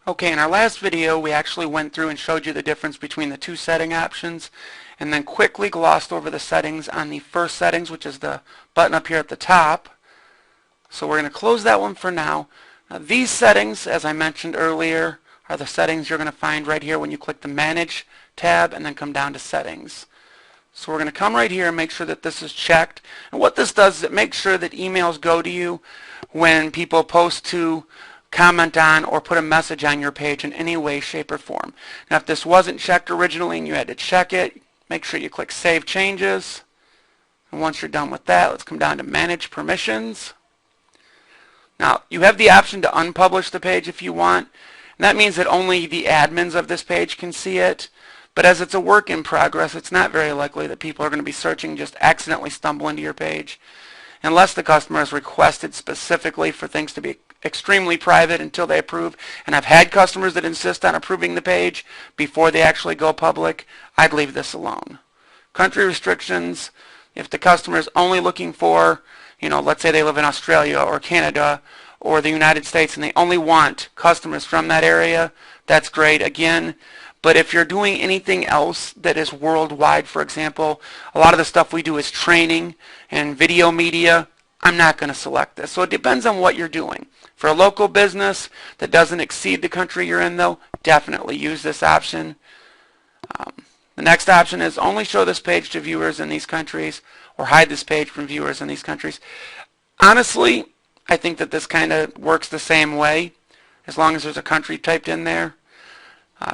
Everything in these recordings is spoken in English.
Okay, in our last video we actually went through and showed you the difference between the two setting options and then quickly glossed over the settings on the first settings, which is the button up here at the top. So we're going to close that one for now. Now these settings, as I mentioned earlier, are the settings you're going to find right here when you click the Manage tab and then come down to Settings. So we're going to come right here and make sure that this is checked. And what this does is it makes sure that emails go to you when people post to, comment on, or put a message on your page in any way, shape, or form. Now if this wasn't checked originally and you had to check it, make sure you click Save Changes. And once you're done with that, let's come down to Manage Permissions. Now you have the option to unpublish the page if you want. And that means that only the admins of this page can see it. But as it's a work in progress, it's not very likely that people are going to be searching just accidentally stumble into your page, unless the customer has requested specifically for things to be extremely private until they approve. And I've had customers that insist on approving the page before they actually go public. I'd leave this alone. Country restrictions, if the customer is only looking for, let's say they live in Australia or Canada or the United States and they only want customers from that area, that's great again. But if you're doing anything else that is worldwide, for example, a lot of the stuff we do is training and video media, I'm not going to select this. So it depends on what you're doing. For a local business that doesn't exceed the country you're in, though, definitely use this option. The next option is only show this page to viewers in these countries or hide this page from viewers in these countries. Honestly, I think that this kind of works the same way as long as there's a country typed in there.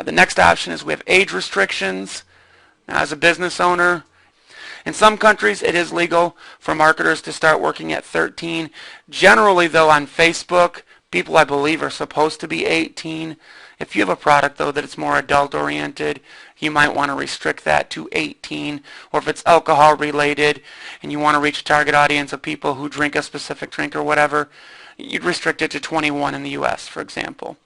The next option is we have age restrictions. Now, as a business owner, in some countries it is legal for marketers to start working at 13. Generally, though, on Facebook, people I believe are supposed to be 18. If you have a product, though, that it's more adult-oriented, you might want to restrict that to 18. Or if it's alcohol-related and you want to reach a target audience of people who drink a specific drink or whatever, you'd restrict it to 21 in the U.S., for example.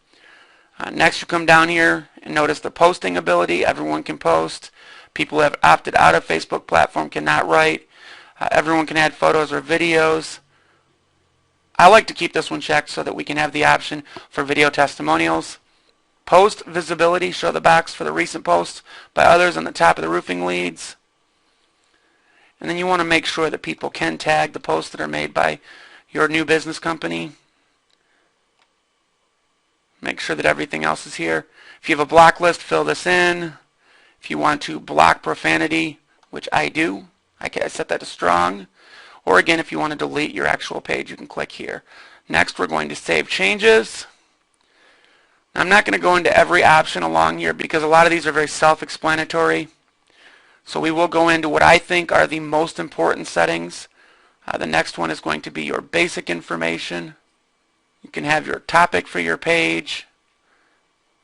Next, you come down here and notice the posting ability. Everyone can post. People who have opted out of Facebook platform cannot write. Everyone can add photos or videos. I like to keep this one checked so that we can have the option for video testimonials. Post visibility, show the box for the recent posts by others on the top of the roofing leads. And then you want to make sure that people can tag the posts that are made by your new business company. Make sure that everything else is here. If you have a block list, fill this in. If you want to block profanity, which I do, I set that to strong. Or again, if you want to delete your actual page, you can click here. Next, we're going to save changes. Now, I'm not going to go into every option along here because a lot of these are very self-explanatory. So we will go into what I think are the most important settings. The next one is going to be your basic information. You can have your topic for your page.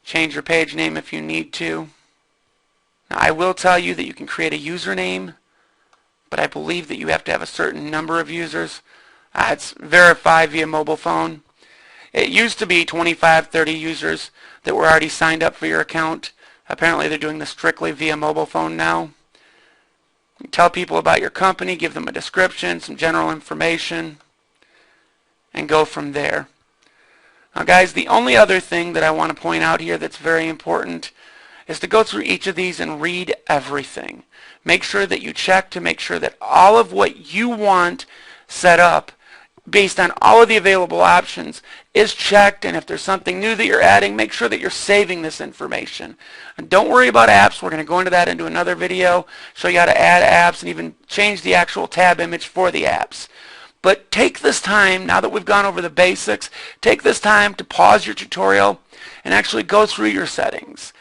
Change your page name if you need to. Now, I will tell you that you can create a username, but I believe that you have to have a certain number of users. It's verified via mobile phone. It used to be 25, 30 users that were already signed up for your account. Apparently they're doing this strictly via mobile phone now. You tell people about your company, give them a description, some general information, and go from there. Now guys, the only other thing that I want to point out here that's very important is to go through each of these and read everything. Make sure that you check to make sure that all of what you want set up based on all of the available options is checked, and if there's something new that you're adding, make sure that you're saving this information. And don't worry about apps. We're going to go into that into another video, show you how to add apps and even change the actual tab image for the apps. But take this time, now that we've gone over the basics, take this time to pause your tutorial and actually go through your settings.